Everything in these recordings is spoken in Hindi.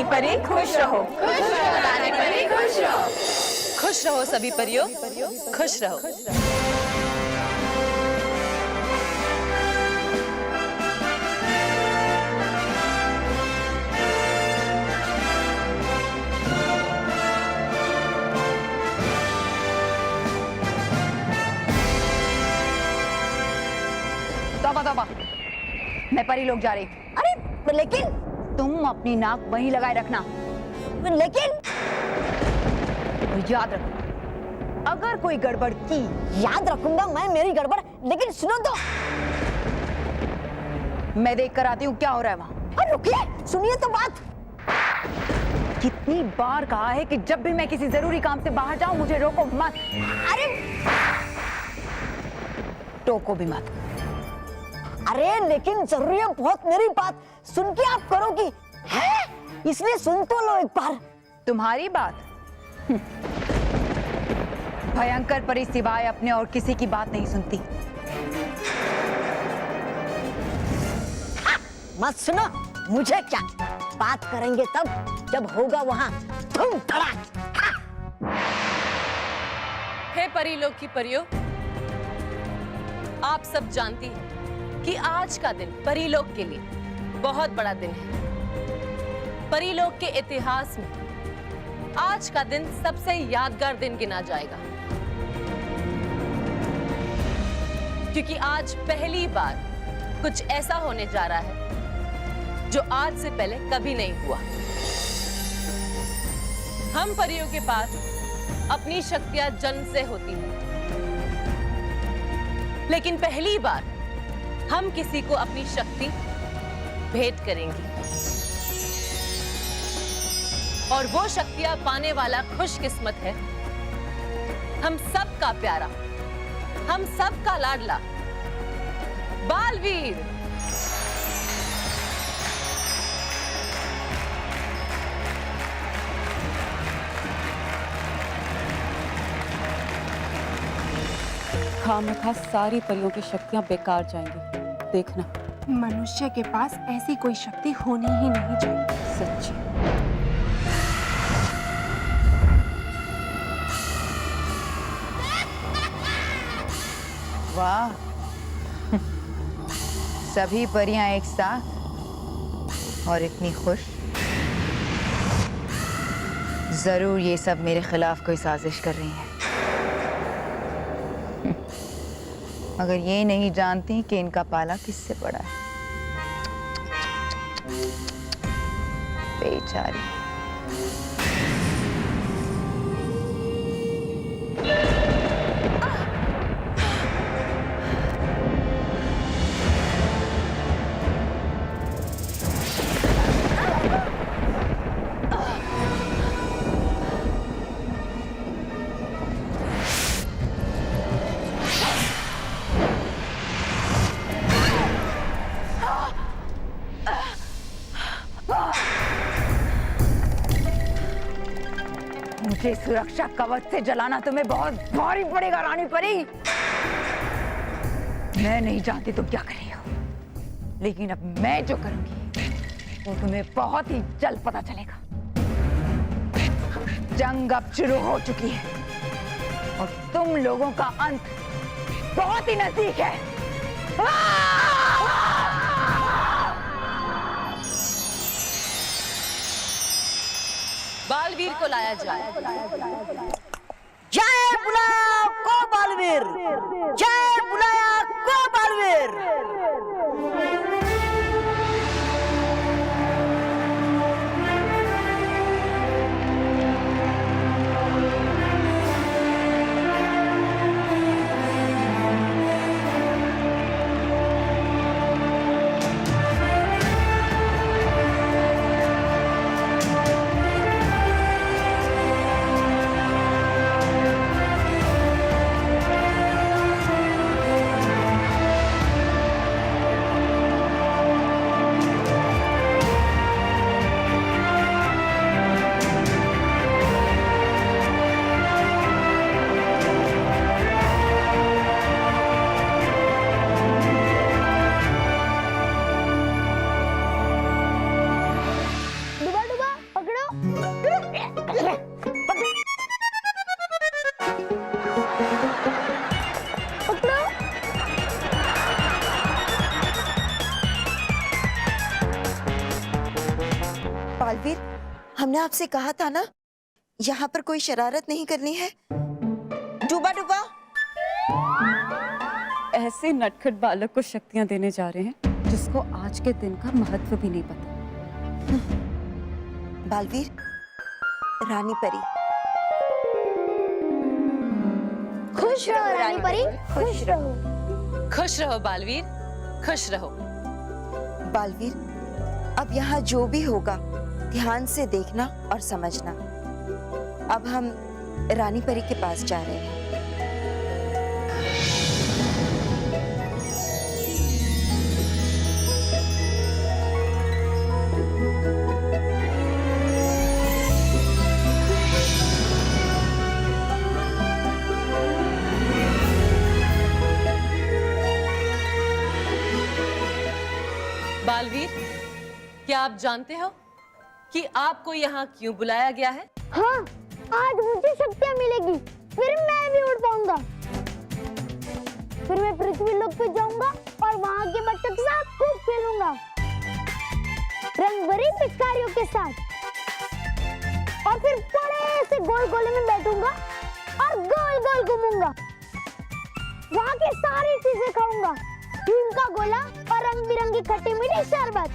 रानी परी खुश रहो, खुश रहो रानी परी खुश रहो। खुश रहो सभी परियों, खुश रहो। तौबा तौबा, मैं परी लोग जा रही। अरे लेकिन तुम अपनी नाक वहीं लगाए रखना। लेकिन और याद रखो, अगर कोई गड़बड़ की। याद रखूंगा मैं मेरी गड़बड़, लेकिन सुनो तो। मैं देख कर आती हूँ क्या हो रहा है वहाँ। अरे रुकिए, सुनिए तो बात। कितनी बार कहा है कि जब भी मैं किसी जरूरी काम से बाहर जाऊं मुझे रोको मत। अरे टोको भी मत। अरे लेकिन जरूरी है बहुत मेरी बात, सुन के आप करोगी है, इसलिए सुन तो लो एक बार। तुम्हारी बात? भयंकर परी सिवाय अपने और किसी की बात नहीं सुनती। मत सुनो, मुझे क्या, बात करेंगे तब जब होगा वहां धूम धड़ाक। हे परी लोग की परियों, आप सब जानती हैं कि आज का दिन परी लोग के लिए बहुत बड़ा दिन है। परी लोग के इतिहास में आज का दिन सबसे यादगार दिन गिना जाएगा, क्योंकि आज पहली बार कुछ ऐसा होने जा रहा है जो आज से पहले कभी नहीं हुआ। हम परियों के पास अपनी शक्तियां जन्म से होती हैं, लेकिन पहली बार हम किसी को अपनी शक्ति भेंट करेंगे, और वो शक्तियां पाने वाला खुशकिस्मत है हम सबका प्यारा, हम सबका लाडला बालवीर। खामखा सारी परियों की शक्तियां बेकार जाएंगी, देखना। मनुष्य के पास ऐसी कोई शक्ति होनी ही नहीं चाहिए। सच्ची। वाह, सभी परियां एक साथ और इतनी खुश। जरूर ये सब मेरे खिलाफ कोई साजिश कर रही हैं, मगर ये नहीं जानती कि इनका पाला किससे पड़ा है। बेचारी। मुझे सुरक्षा कवच से जलाना तुम्हें बहुत भारी पड़ेगा रानी परी। मैं नहीं जानती तुम क्या कर रही हो, लेकिन अब मैं जो करूंगी वो तुम्हें बहुत ही जल्द पता चलेगा। जंग अब शुरू हो चुकी है और तुम लोगों का अंत बहुत ही नजदीक है। बालवीर को लाया जाए। जय बुलाया को बालवीर, जय बुलाया को बालवीर। हमने आपसे कहा था ना, यहाँ पर कोई शरारत नहीं करनी है। डूबा डूबा, ऐसे नटखट बालक को शक्तियां देने जा रहे हैं जिसको आज के दिन का महत्व भी नहीं पता। बालवीर, रानी परी। खुश रहो रानी परी, खुश रहो। खुश रहो बालवीर, खुश रहो। बालवीर, अब यहाँ जो भी होगा ध्यान से देखना और समझना। अब हम रानी परी के पास जा रहे हैं। बालवीर, क्या आप जानते हो कि आपको यहाँ क्यों बुलाया गया है? हाँ, आज मुझे शक्तियाँ मिलेगी, फिर मैं भी उड़ पाऊंगा। फिर मैं पृथ्वी लोक पे जाऊंगा और वहाँ के बच्चों के साथ खूब खेलूंगा, रंग भरी पिचकारियों के साथ। और फिर बड़े से गोल गोले में बैठूंगा और गोल गोल घूमूंगा। वहाँ की सारी चीजें खाऊंगा, हिम का गोला और रंग बिरंगी खट्टी मीठी शरबत।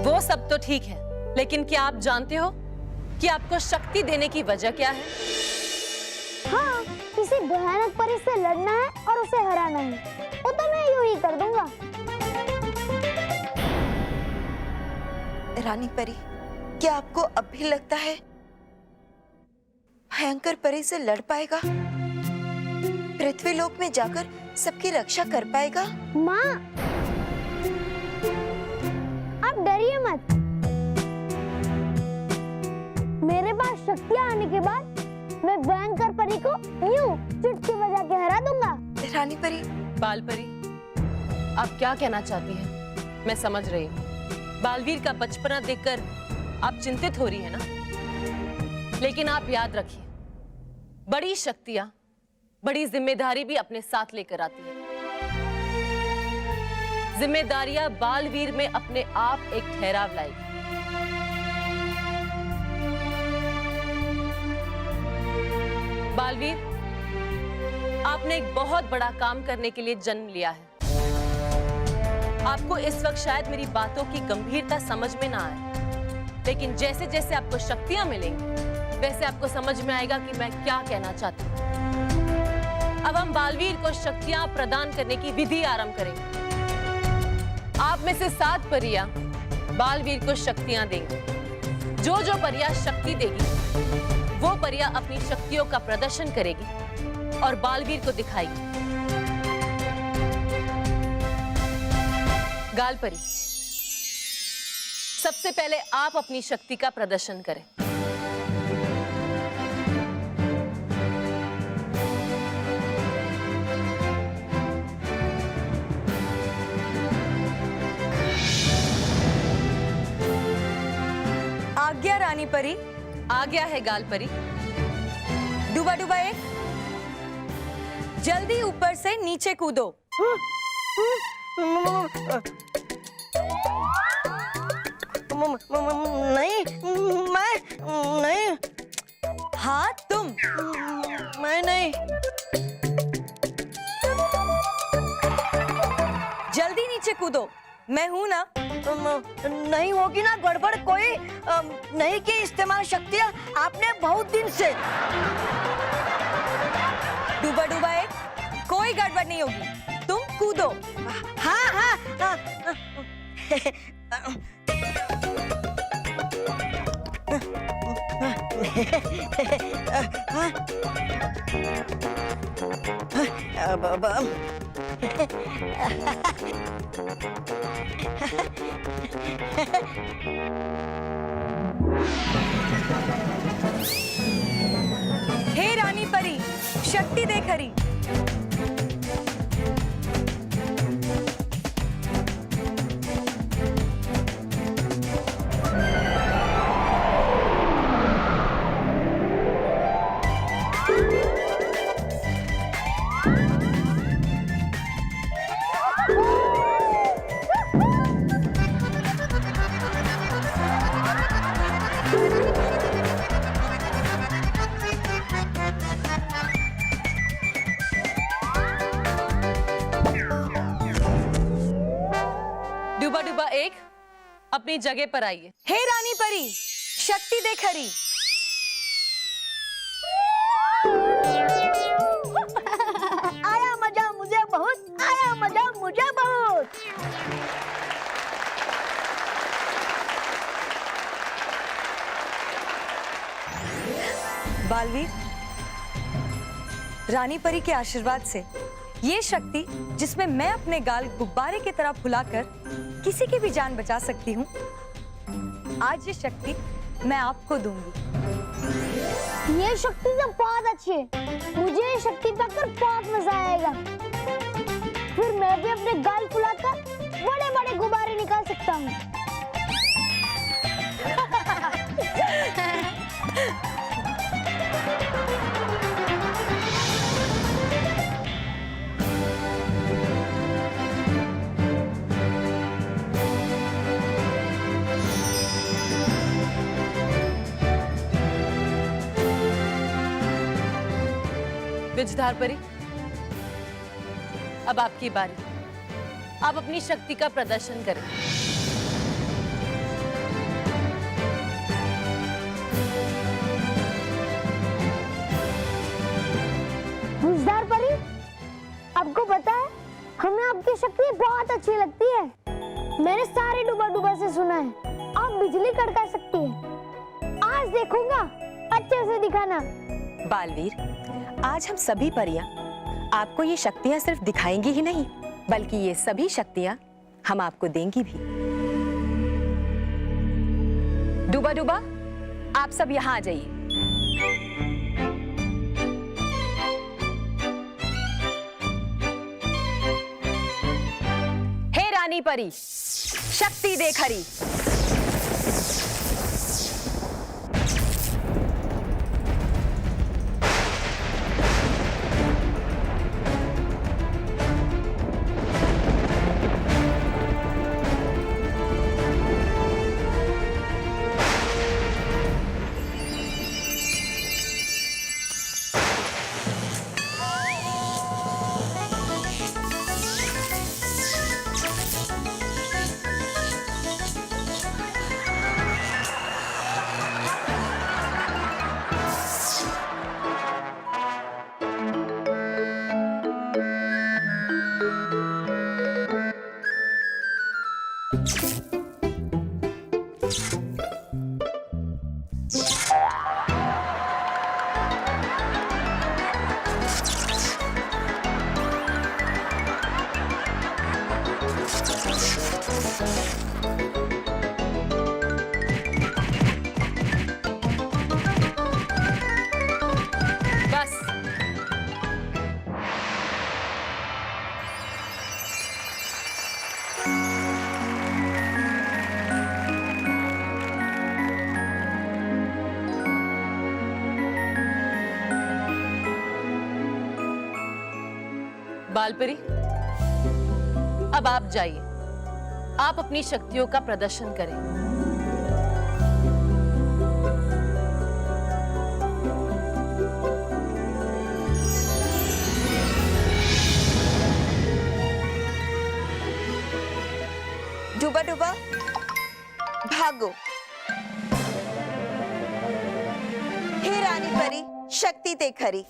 वो सब तो ठीक है, लेकिन क्या आप जानते हो कि आपको शक्ति देने की वजह क्या है? हाँ, किसी भयानक परी से लड़ना है और उसे हराना है। वो तो मैं यूं ही कर दूंगा। रानी परी, क्या आपको अब भी लगता है भयंकर परी से लड़ पाएगा? पृथ्वी लोक में जाकर सबकी रक्षा कर पाएगा? माँ, आप डरिए मत। मेरे पास शक्तियाँ आने के बाद मैं भयंकर परी को यूं चुटकी बजा के हरा दूंगा। रानी परी। बाल परी, आप क्या कहना चाहती हैं? मैं समझ रही हूँ। बालवीर का बचपना देखकर आप चिंतित हो रही है ना? लेकिन आप याद रखिए, बड़ी शक्तियां बड़ी जिम्मेदारी भी अपने साथ लेकर आती है। जिम्मेदारियां बालवीर में अपने आप एक ठहराव लाएगी। बालवीर, आपने एक बहुत बड़ा काम करने के लिए जन्म लिया है। आपको इस वक्त शायद मेरी बातों की गंभीरता समझ में ना आए, लेकिन जैसे जैसे आपको शक्तियां मिलेंगी वैसे आपको समझ में आएगा कि मैं क्या कहना चाहती हूँ। अब हम बालवीर को शक्तियां प्रदान करने की विधि आरंभ करेंगे। आप में से 7 परियां बालवीर को शक्तियां देंगी। जो जो परियां शक्ति देगी वो परियां अपनी शक्तियों का प्रदर्शन करेगी और बालवीर को दिखाएगी। गाल परी, सबसे पहले आप अपनी शक्ति का प्रदर्शन करें। आज्ञा रानी परी। आ गया है गाल परी। डूबा डूबा एक, जल्दी ऊपर से नीचे कूदो। नहीं, मैं नहीं। हाँ तुम। मैं नहीं। जल्दी नीचे कूदो, मैं हूं ना। नहीं होगी ना गड़बड़ कोई? नहीं की इस्तेमाल शक्तियाँ आपने बहुत दिन से। डूबा डूबा एक, कोई गड़बड़ नहीं होगी, तुम कूदो। हाँ हाँ हाँ। हे रानी परी, शक्ति दे खरी। डूबा डूबा एक अपनी जगह पर आइए। हे रानी परी, शक्ति दे खरी। आया मजा मुझे बहुत, आया मजा मुझे बहुत। बालवीर, रानी परी के आशीर्वाद से ये शक्ति जिसमें मैं अपने गाल गुब्बारे की तरह फुलाकर किसी की भी जान बचा सकती हूँ, आज ये शक्ति मैं आपको दूंगी। ये शक्ति तो बहुत अच्छी है, मुझे ये शक्ति पाकर बहुत मजा आएगा। फिर मैं भी अपने गाल फुलाकर बड़े बड़े गुब्बारे निकाल सकता हूँ। विजधार परी, अब आपकी बारी। आप अपनी शक्ति का प्रदर्शन करें। विजधार परी, आपको पता है हमें आपकी शक्ति बहुत अच्छी लगती है। मैंने सारे डूबा डूबा से सुना है आप बिजली कड़का सकती है। आज देखूंगा, अच्छे से दिखाना। बालवीर, आज हम सभी परियां आपको ये शक्तियां सिर्फ दिखाएंगी ही नहीं, बल्कि ये सभी शक्तियां हम आपको देंगी भी। डूबा डूबा, आप सब यहाँ आ जाइए। हे रानी परी, शक्ति दे खरी। बालपरी, अब आप जाइए। आप अपनी शक्तियों का प्रदर्शन करें। डूबा डूबा, भागो। हे रानी परी, शक्ति दे खरी।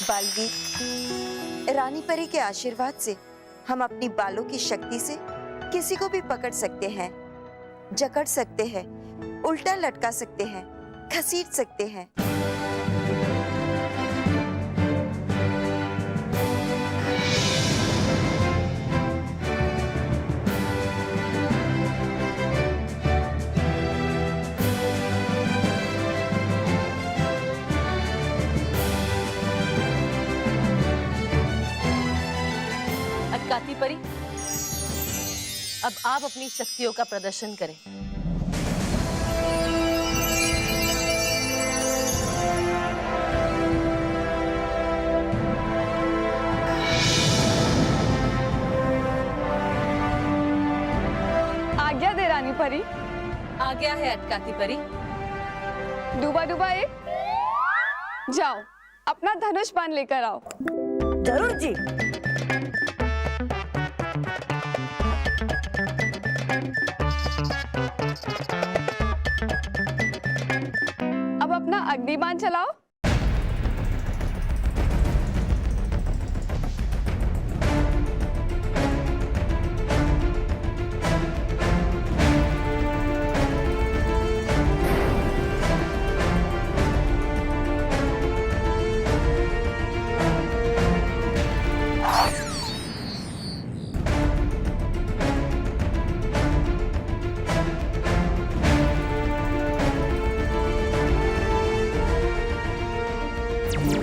बालवीर, रानी परी के आशीर्वाद से हम अपनी बालों की शक्ति से किसी को भी पकड़ सकते हैं, जकड़ सकते हैं, उल्टा लटका सकते हैं, घसीट सकते हैं। अब आप अपनी शक्तियों का प्रदर्शन करें। आज्ञा दे रानी परी। आ गया है अटकाती परी। डूबा डूबा एक, जाओ अपना धनुष बाण लेकर आओ। जरूर जी। अब अपना अग्निबाण चलाओ।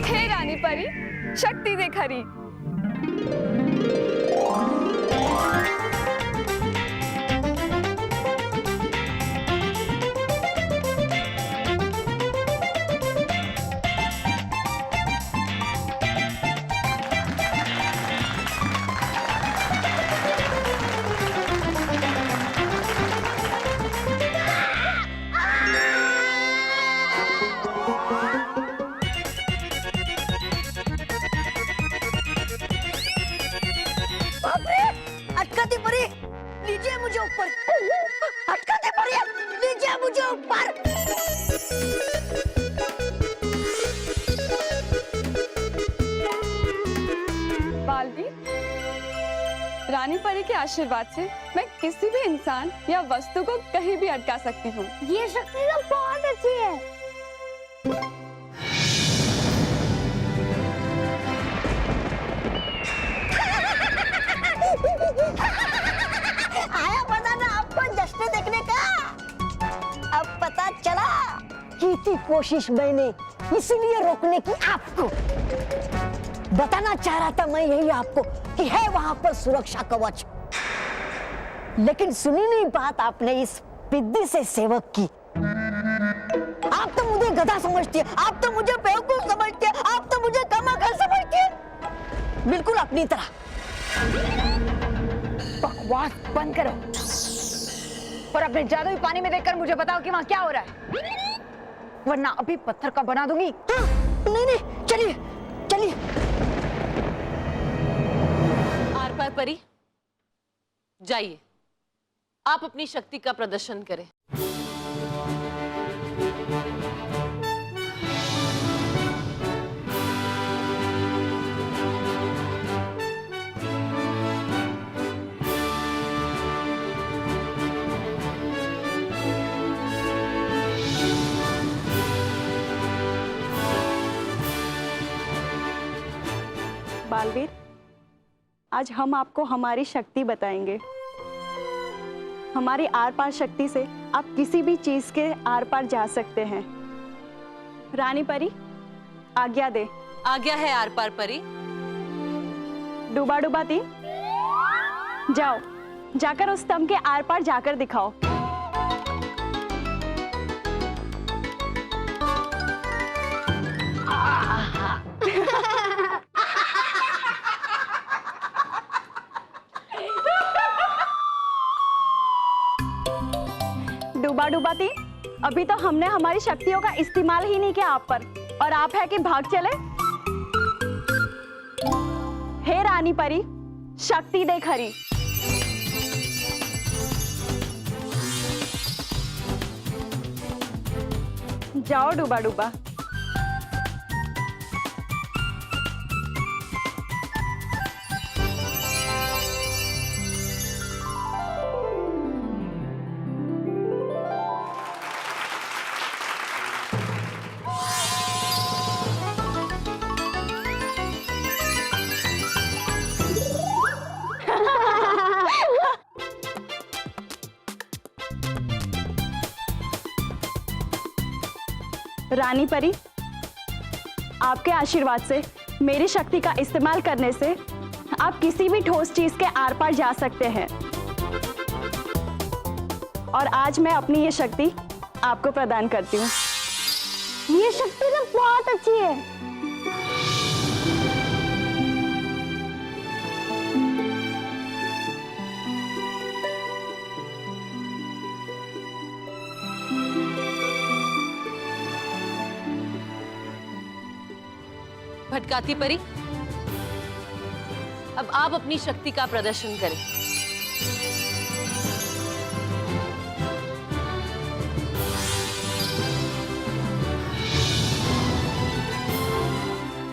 हे रानी परी, शक्ति दे खरी। बाप रे, अटकाती परी, लीजिए मुझे ऊपर। अटकाती परी, लीजिए मुझे ऊपर। बालवीर, रानी परी के आशीर्वाद से मैं किसी भी इंसान या वस्तु को कहीं भी अटका सकती हूँ। ये शक्ति तो बहुत अच्छी है। आया पता ना आपको जश्न देखने का। अब पता चला की थी कोशिश मैंने इसीलिए रोकने की आपको। बताना चाह रहा था मैं यही आपको कि है वहां पर सुरक्षा कवच, लेकिन सुनी नहीं बात आपने इस पिद्दी से सेवक की। आप तो मुझे गधा समझती है, आप तो मुझे बेवकूफ समझती है, आप तो मुझे कमाकर समझती है, बिल्कुल अपनी तरह। बकवास बंद करो और अपने जादुई पानी में देखकर मुझे बताओ कि वहां क्या हो रहा है, वरना अभी पत्थर का बना दूंगी। हाँ, नहीं नहीं, चलिए चलिए। आर पार परी, जाइए, आप अपनी शक्ति का प्रदर्शन करें। बालवीर, आज हम आपको हमारी शक्ति बताएंगे। हमारी आर पार शक्ति से आप किसी भी चीज के आर पार जा सकते हैं। रानी परी, आज्ञा दे। आज्ञा है आर पार परी। डूबा डूबा तीन, जाओ जाकर उस स्तंभ के आर पार जाकर दिखाओ। डूबा डूबा तीन, अभी तो हमने हमारी शक्तियों का इस्तेमाल ही नहीं किया आप पर, और आप है कि भाग चले। हे रानी परी, शक्ति दे खरी। जाओ डूबा डूबा। रानी परी, आपके आशीर्वाद से, मेरी शक्ति का इस्तेमाल करने से आप किसी भी ठोस चीज के आर पार जा सकते हैं। और आज मैं अपनी ये शक्ति आपको प्रदान करती हूँ। ये शक्ति तो बहुत अच्छी है। भटकाती परी, अब आप अपनी शक्ति का प्रदर्शन करें।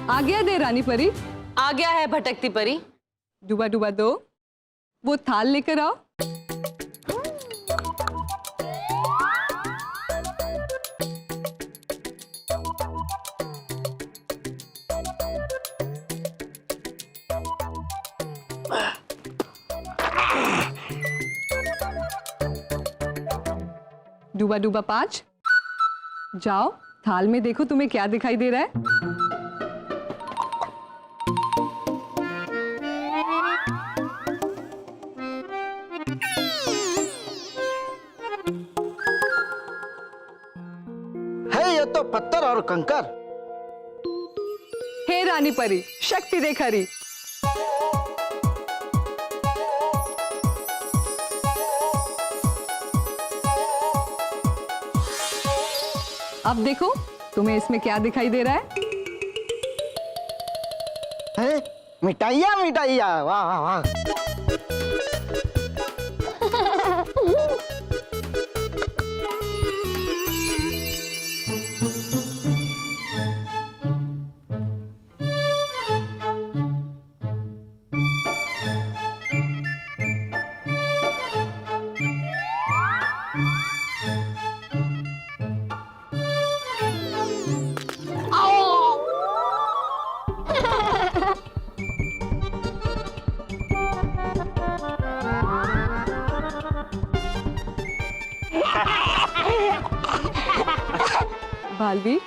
आ गया दे रानी परी। आ गया है भटकती परी। डूबा डूबा दो, वो थाल लेकर आओ। डूबा डूबा 5, जाओ थाल में देखो तुम्हें क्या दिखाई दे रहा है। है ये तो पत्थर और कंकर। हे रानी परी, शक्ति देख हरी। अब देखो तुम्हें इसमें क्या दिखाई दे रहा है? मिठाइया मिठाइया, वाह वाह वाह। बालवीर,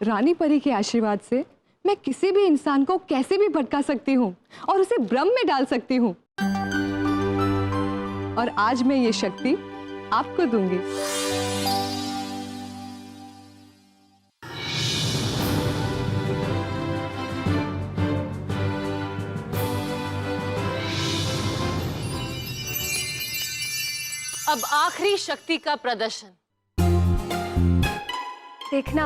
रानी परी के आशीर्वाद से मैं किसी भी इंसान को कैसे भी भटका सकती हूँ और उसे भ्रम में डाल सकती हूँ। और आज मैं ये शक्ति आपको दूंगी। अब आखिरी शक्ति का प्रदर्शन। देखना,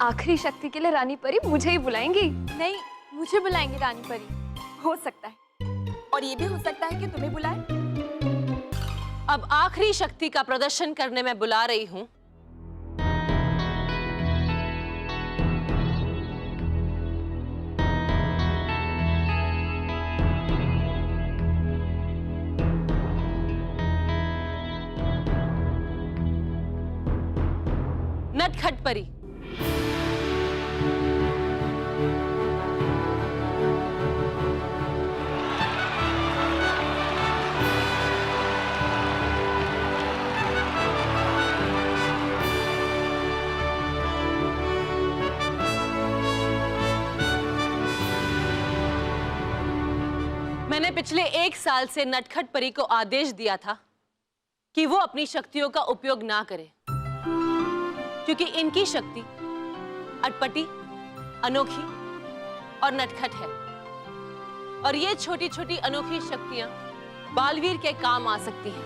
आखिरी शक्ति के लिए रानी परी मुझे ही बुलाएंगी। नहीं, मुझे बुलाएंगे रानी परी। हो सकता है, और ये भी हो सकता है कि तुम्हें बुलाए। अब आखिरी शक्ति का प्रदर्शन करने में बुला रही हूं नटखट परी। मैंने पिछले 1 साल से नटखट परी को आदेश दिया था कि वो अपनी शक्तियों का उपयोग ना करे, क्योंकि इनकी शक्ति अटपटी, अनोखी और नटखट है। और ये छोटी छोटी अनोखी शक्तियां बालवीर के काम आ सकती हैं।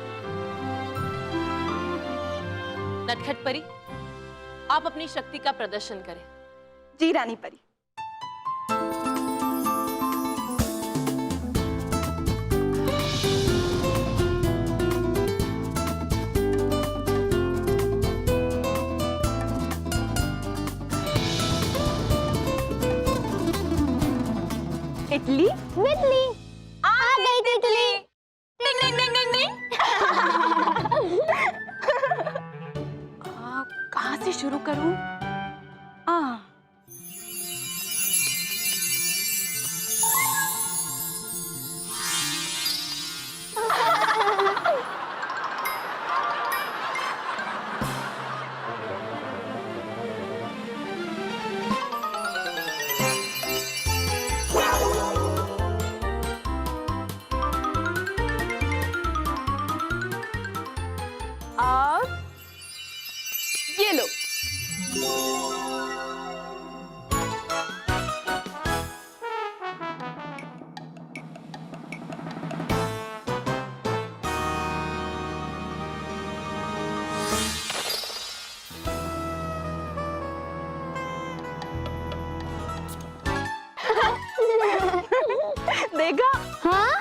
नटखट परी, आप अपनी शक्ति का प्रदर्शन करें। जी रानी परी। इडली बिजली आ गई तितली। डिंग डिंग डिंग डिंग डिंग। कहाँ से शुरू करूं? अब ये लो। देखा? हाँ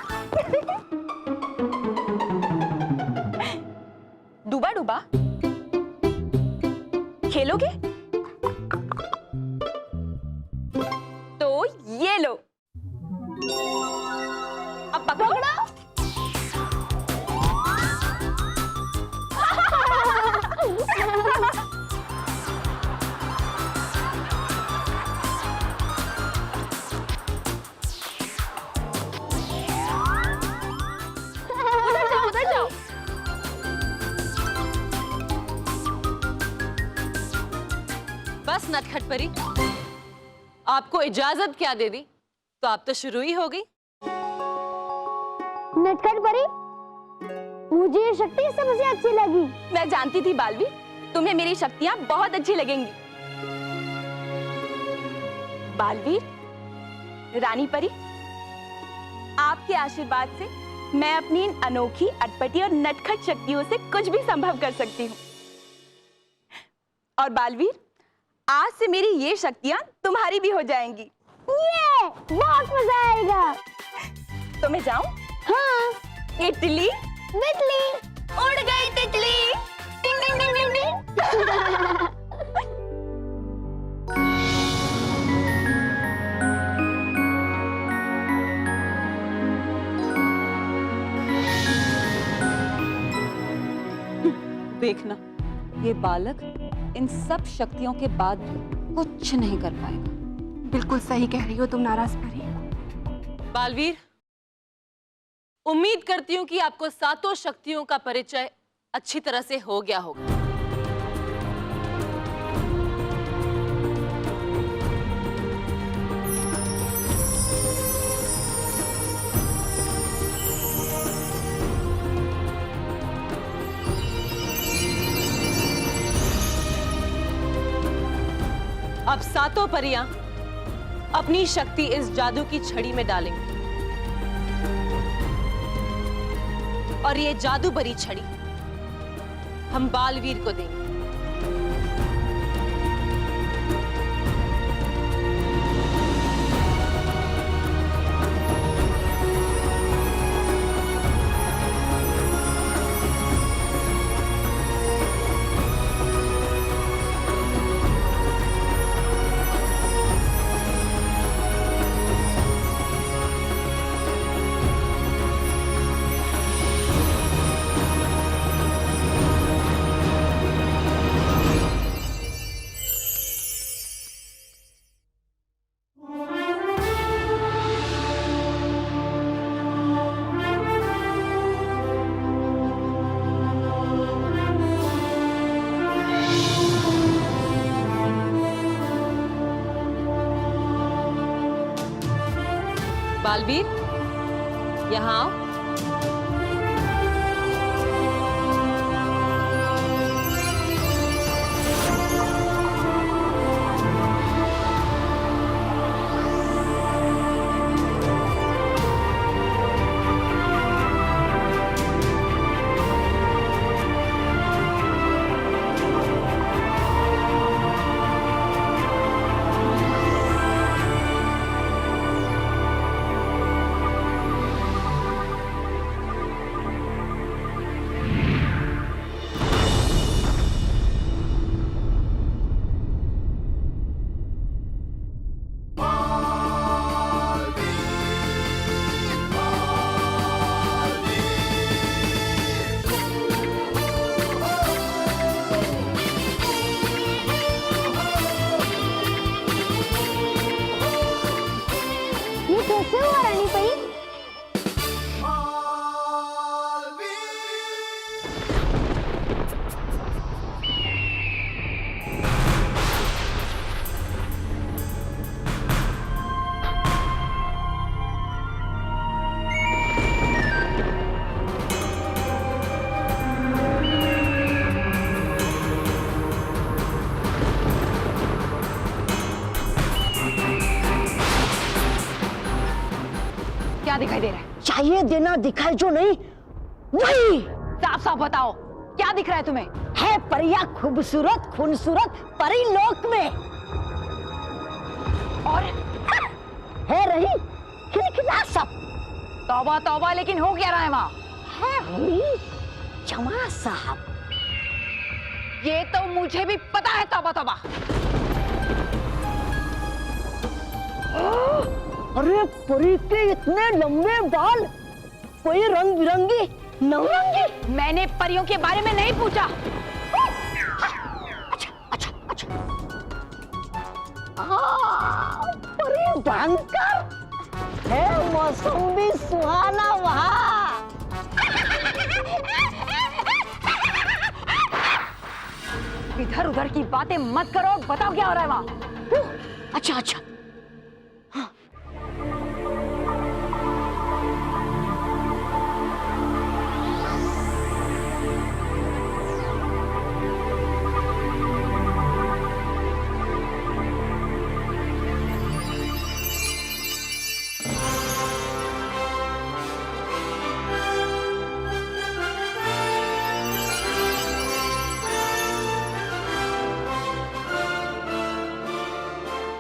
डूबा डूबा खेलोगे? तो ये लो। अब पकड़ो। उधर जाओ, उधर जाओ। बस नटखट परी, आपको इजाजत क्या दे दी तो आप तो शुरू ही हो गई। नटखट परी, मुझे ये शक्ति सबसे अच्छी लगी। मैं जानती थी बालवीर, तुम्हें मेरी शक्तियां बहुत अच्छी लगेंगी। बालवीर, रानी परी, आपके आशीर्वाद से मैं अपनी इन अनोखी, अटपटी और नटखट शक्तियों से कुछ भी संभव कर सकती हूँ। और बालवीर, आज से मेरी ये शक्तियां तुम्हारी भी हो जाएंगी। ये बहुत मजा आएगा। तो मैं जाऊं? हाँ। इटली बिटली उड़ गई तितली। टिंग टिंग टिंग टिंग टिंग। देखना, ये बालक इन सब शक्तियों के बाद भी कुछ नहीं कर पाएगा। बिल्कुल सही कह रही हो तुम नाराज परी। बालवीर, उम्मीद करती हूँ कि आपको सातों शक्तियों का परिचय अच्छी तरह से हो गया होगा। अब सातों परियां अपनी शक्ति इस जादू की छड़ी में डालेंगी और ये जादू भरी छड़ी हम बालवीर को देंगे। बालवीर, यहाँ आओ। देना दिखाई जो नहीं वही। साफ साफ बताओ क्या दिख रहा है तुम्हें? है परियां खूबसूरत खूबसूरत परी लोक में, और है रही खिलखिला सब। तौबा तौबा, लेकिन हो क्या रहा है वहाँ? है हुई जमा साहब। ये तो मुझे भी पता है। तौबा तौबा। अरे परी के इतने लंबे बाल, कोई रंग बिरंगी नवरंगी। मैंने परियों के बारे में नहीं पूछा। अच्छा अच्छा अच्छा। परी भयंकर है, मौसम भी सुहाना वहाँ। इधर उधर की बातें मत करो, बताओ क्या हो रहा है वहाँ? अच्छा अच्छा।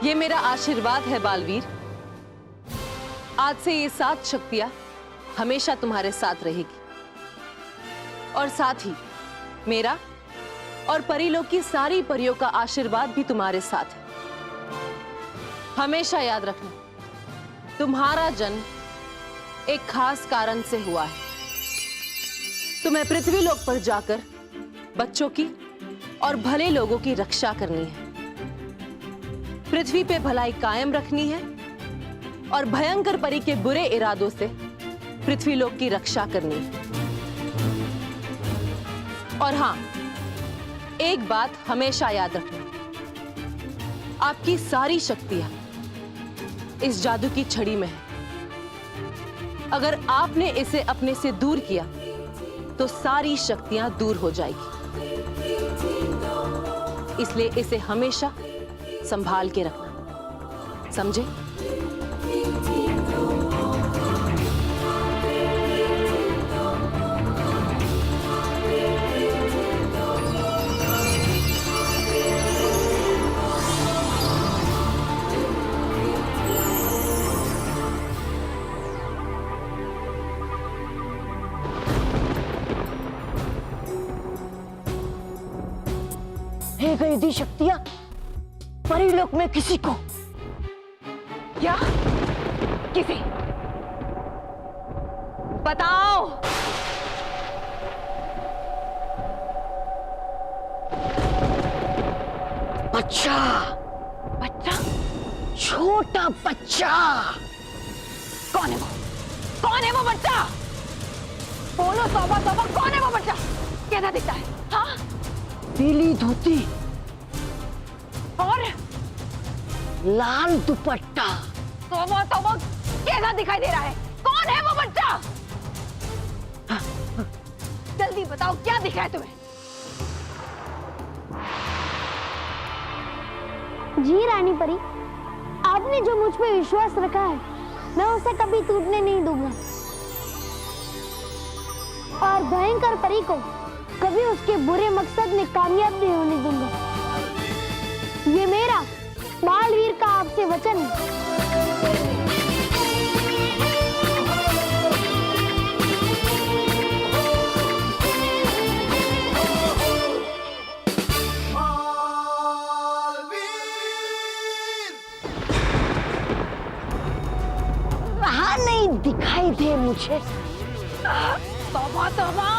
ये मेरा आशीर्वाद है बालवीर। आज से ये 7 शक्तियां हमेशा तुम्हारे साथ रहेगी, और साथ ही मेरा और परीलोक की सारी परियों का आशीर्वाद भी तुम्हारे साथ है। हमेशा याद रखना, तुम्हारा जन्म एक खास कारण से हुआ है। तुम्हें पृथ्वीलोक पर जाकर बच्चों की और भले लोगों की रक्षा करनी है। पृथ्वी पे भलाई कायम रखनी है और भयंकर परी के बुरे इरादों से पृथ्वीलोक की रक्षा करनी है। और हां, एक बात हमेशा याद रखना, आपकी सारी शक्तियां इस जादू की छड़ी में है। अगर आपने इसे अपने से दूर किया तो सारी शक्तियां दूर हो जाएगी। इसलिए इसे हमेशा संभाल के रखना, समझे? है गई दी शक्तियां परीलोक में किसी को। क्या? किसी? बताओ। बच्चा, बच्चा? छोटा बच्चा। कौन है वो? कौन है वो बच्चा? बोलो तौबा तौबा, कौन है वो बच्चा? कैसा दिखता है? हाँ? पीली धोती और लाल दुपट्टा। तौबा तौबा, कैसा दिखाई दे रहा है? कौन है वो बच्चा? जल्दी बताओ क्या दिख रहा है तुम्हें? जी रानी परी, आपने जो मुझ पे विश्वास रखा है मैं उसे कभी टूटने नहीं दूंगा, और भयंकर परी को कभी उसके बुरे मकसद में कामयाब नहीं होने दूंगा। ये मेरा बालवीर का आपसे वचन है। रहा नहीं दिखाई दे मुझे। तौबा तौबा,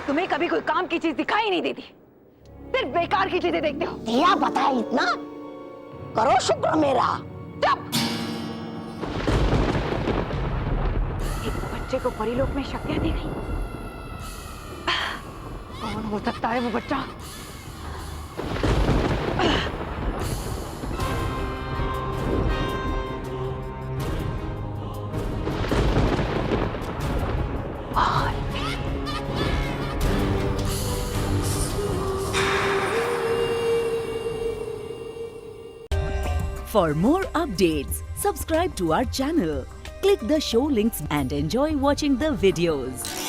तुम्हें कभी कोई काम की चीज दिखाई नहीं देती, सिर्फ बेकार की चीजें देखते हो। दिया बता इतना, करो शुक्र मेरा। चुप! एक बच्चे को परीलोक में शक्तियां दी गई। कौन हो सकता है वो बच्चा? For more updates, Subscribe to our channel, click the show links and enjoy watching the videos.